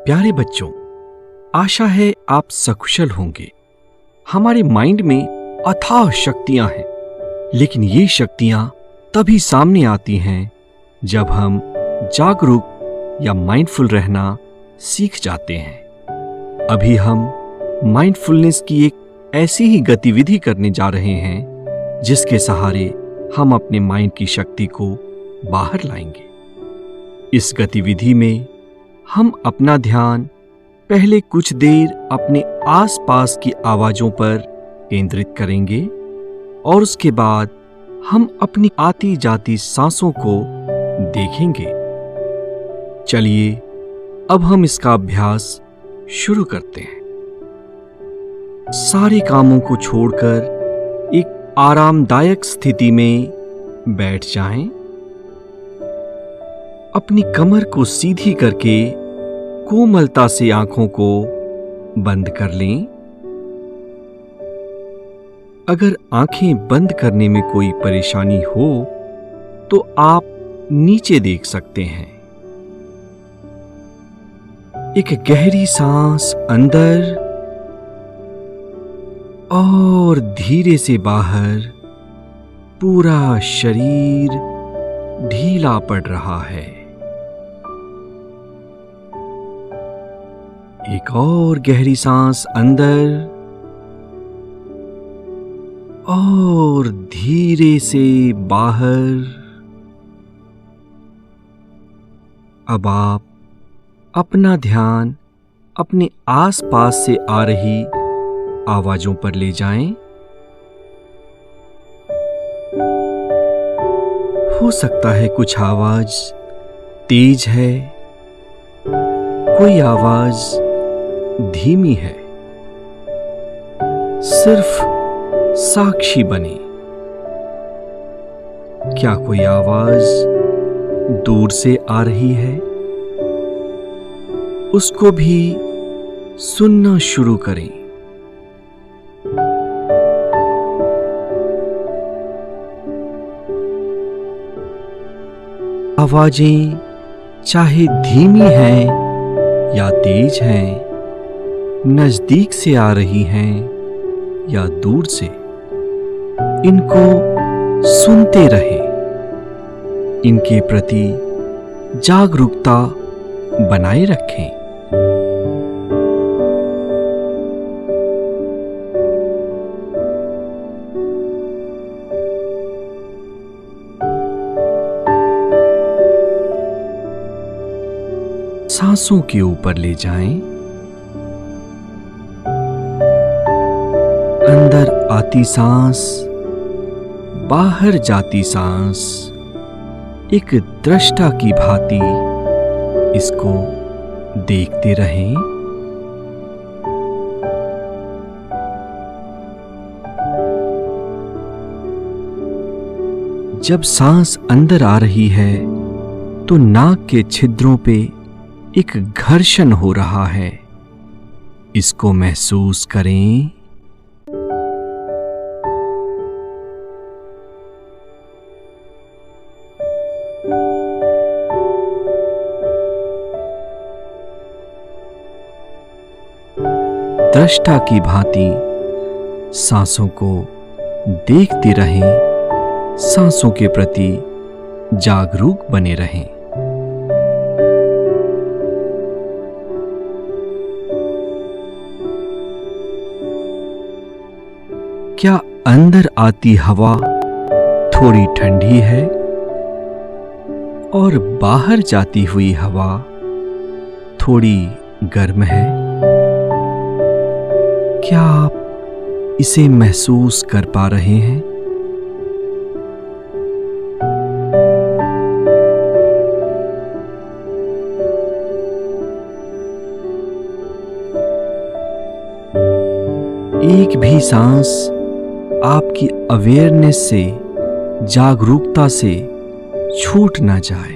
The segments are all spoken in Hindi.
प्यारे बच्चों, आशा है आप सकुशल होंगे। हमारे माइंड में अथाह शक्तियां हैं, लेकिन ये शक्तियां तभी सामने आती हैं जब हम जागरूक या माइंडफुल रहना सीख जाते हैं। अभी हम माइंडफुलनेस की एक ऐसी ही गतिविधि करने जा रहे हैं जिसके सहारे हम अपने माइंड की शक्ति को बाहर लाएंगे। इस गतिविधि में हम अपना ध्यान पहले कुछ देर अपने आसपास की आवाजों पर केंद्रित करेंगे और उसके बाद हम अपनी आती जाती सांसों को देखेंगे। चलिए अब हम इसका अभ्यास शुरू करते हैं। सारे कामों को छोड़कर एक आरामदायक स्थिति में बैठ जाएं। अपनी कमर को सीधी करके कोमलता से आंखों को बंद कर लें। अगर आंखें बंद करने में कोई परेशानी हो तो आप नीचे देख सकते हैं। एक गहरी सांस अंदर और धीरे से बाहर। पूरा शरीर ढीला पड़ रहा है। एक और गहरी सांस अंदर और धीरे से बाहर। अब आप अपना ध्यान अपने आसपास से आ रही आवाजों पर ले जाएं। हो सकता है कुछ आवाज तेज है, कोई आवाज धीमी है। सिर्फ साक्षी बने। क्या कोई आवाज दूर से आ रही है? उसको भी सुनना शुरू करें। आवाजें चाहे धीमी हैं या तेज हैं, नजदीक से आ रही हैं या दूर से, इनको सुनते रहें। इनके प्रति जागरूकता बनाए रखें। सांसों के ऊपर ले जाएं। अंदर आती सांस, बाहर जाती सांस, एक दृष्टा की भांति इसको देखते रहें। जब सांस अंदर आ रही है तो नाक के छिद्रों पे एक घर्षण हो रहा है। इसको महसूस करें। दृष्टा की भांति सांसों को देखते रहें। सांसों के प्रति जागरूक बने रहें। क्या अंदर आती हवा थोड़ी ठंडी है और बाहर जाती हुई हवा थोड़ी गर्म है? क्या आप इसे महसूस कर पा रहे हैं? एक भी सांस आपकी अवेयरनेस से, जागरूकता से छूट ना जाए।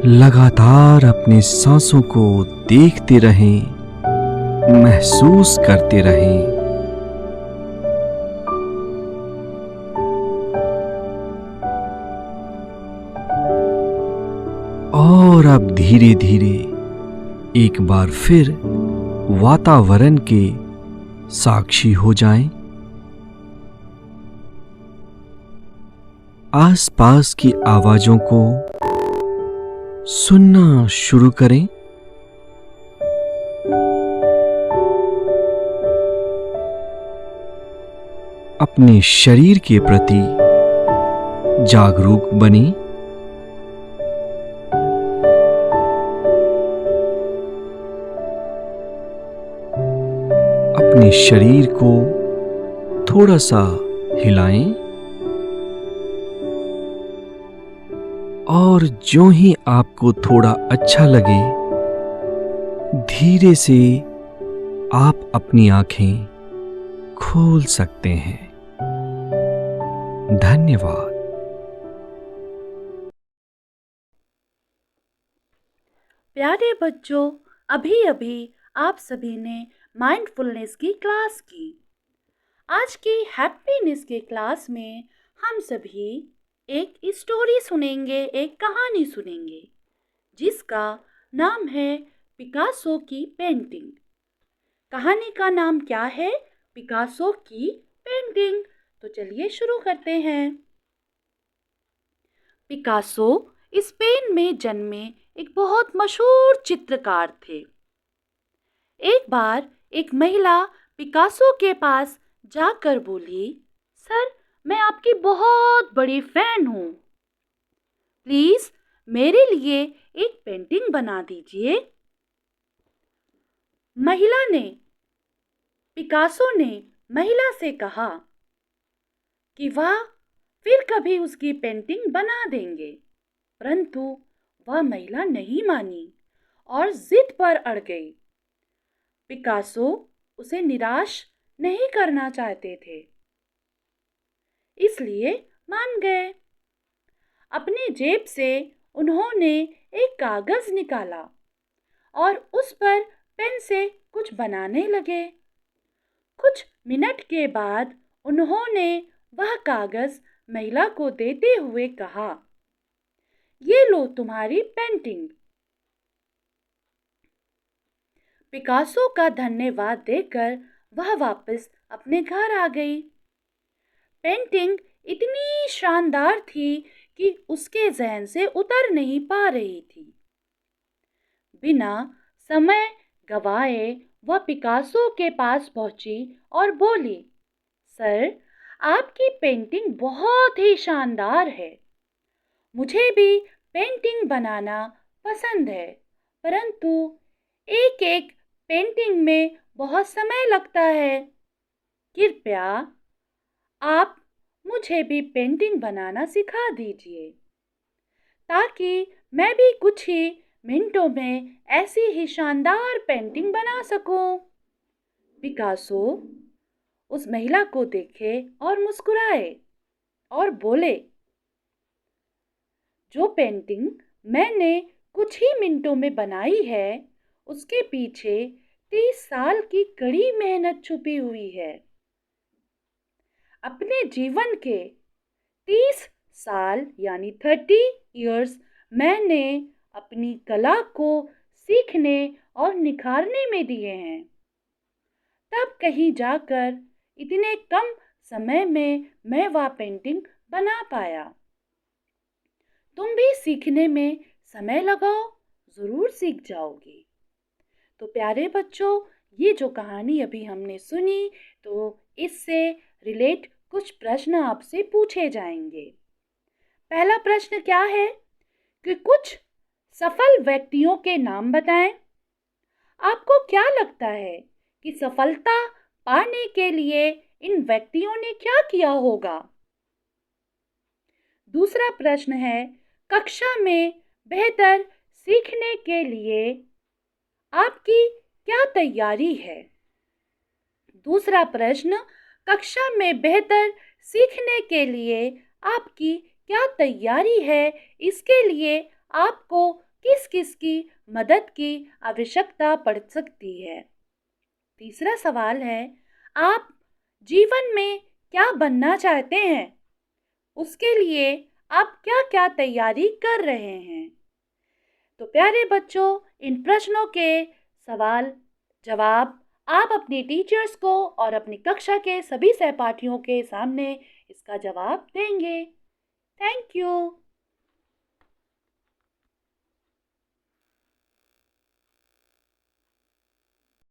लगातार अपने सांसों को देखते रहें महसूस करते रहें। और अब धीरे धीरे एक बार फिर वातावरण के साक्षी हो जाएं। आसपास की आवाजों को सुनना शुरू करें। अपने शरीर के प्रति जागरूक बनें। अपने शरीर को थोड़ा सा हिलाएं और जो ही आपको थोड़ा अच्छा लगे धीरे से आप अपनी आंखें खोल सकते हैं। धन्यवाद। प्यारे बच्चों, अभी अभी आप सभी ने माइंडफुलनेस की क्लास की। आज की हैप्पीनेस के क्लास में हम सभी एक स्टोरी सुनेंगे, एक कहानी सुनेंगे जिसका नाम है पिकासो की पेंटिंग। कहानी का नाम क्या है? पिकासो की पेंटिंग। तो चलिए शुरू करते हैं। पिकासो स्पेन में जन्मे एक बहुत मशहूर चित्रकार थे। एक बार एक महिला पिकासो के पास जाकर बोली, सर, मैं आपकी बहुत बड़ी फैन हूँ, प्लीज मेरे लिए एक पेंटिंग बना दीजिए। पिकासो ने महिला से कहा कि वह फिर कभी उसकी पेंटिंग बना देंगे, परंतु वह महिला नहीं मानी और जिद पर अड़ गई। पिकासो उसे निराश नहीं करना चाहते थे, इसलिए मान गए। अपनी जेब से उन्होंने एक कागज निकाला और उस पर पेन से कुछ बनाने लगे। कुछ मिनट के बाद उन्होंने वह कागज महिला को देते हुए कहा, ये लो तुम्हारी पेंटिंग। पिकासो का धन्यवाद देकर वह वापस अपने घर आ गई। पेंटिंग इतनी शानदार थी कि उसके जहन से उतर नहीं पा रही थी। बिना समय गवाए वह पिकासो के पास पहुंची और बोली, सर, आपकी पेंटिंग बहुत ही शानदार है। मुझे भी पेंटिंग बनाना पसंद है, परंतु एक एक पेंटिंग में बहुत समय लगता है। कृपया आप मुझे भी पेंटिंग बनाना सिखा दीजिए, ताकि मैं भी कुछ ही मिनटों में ऐसी ही शानदार पेंटिंग बना सकूं। पिकासो उस महिला को देखे और मुस्कुराए और बोले, जो पेंटिंग मैंने कुछ ही मिनटों में बनाई है, उसके पीछे 30 साल की कड़ी मेहनत छुपी हुई है। अपने जीवन के 30 साल यानी 30 इयर्स मैंने अपनी कला को सीखने और निखारने में दिए हैं। तब कहीं जाकर इतने कम समय में मैं वह पेंटिंग बना पाया। तुम भी सीखने में समय लगाओ, जरूर सीख जाओगे। तो प्यारे बच्चों, ये जो कहानी अभी हमने सुनी, तो इससे रिलेट कुछ प्रश्न आपसे पूछे जाएंगे। पहला प्रश्न क्या है कि कुछ सफल व्यक्तियों के नाम बताएं। आपको क्या लगता है कि सफलता पाने के लिए इन व्यक्तियों ने क्या किया होगा? दूसरा प्रश्न है, कक्षा में बेहतर सीखने के लिए आपकी क्या तैयारी है? दूसरा प्रश्न, कक्षा में बेहतर सीखने के लिए आपकी क्या तैयारी है? इसके लिए आपको किस किस की मदद की आवश्यकता पड़ सकती है? तीसरा सवाल है, आप जीवन में क्या बनना चाहते हैं? उसके लिए आप क्या-क्या तैयारी कर रहे हैं? तो प्यारे बच्चों, इन प्रश्नों के सवाल जवाब आप अपनी टीचर्स को और अपनी कक्षा के सभी सहपाठियों के सामने इसका जवाब देंगे। Thank you.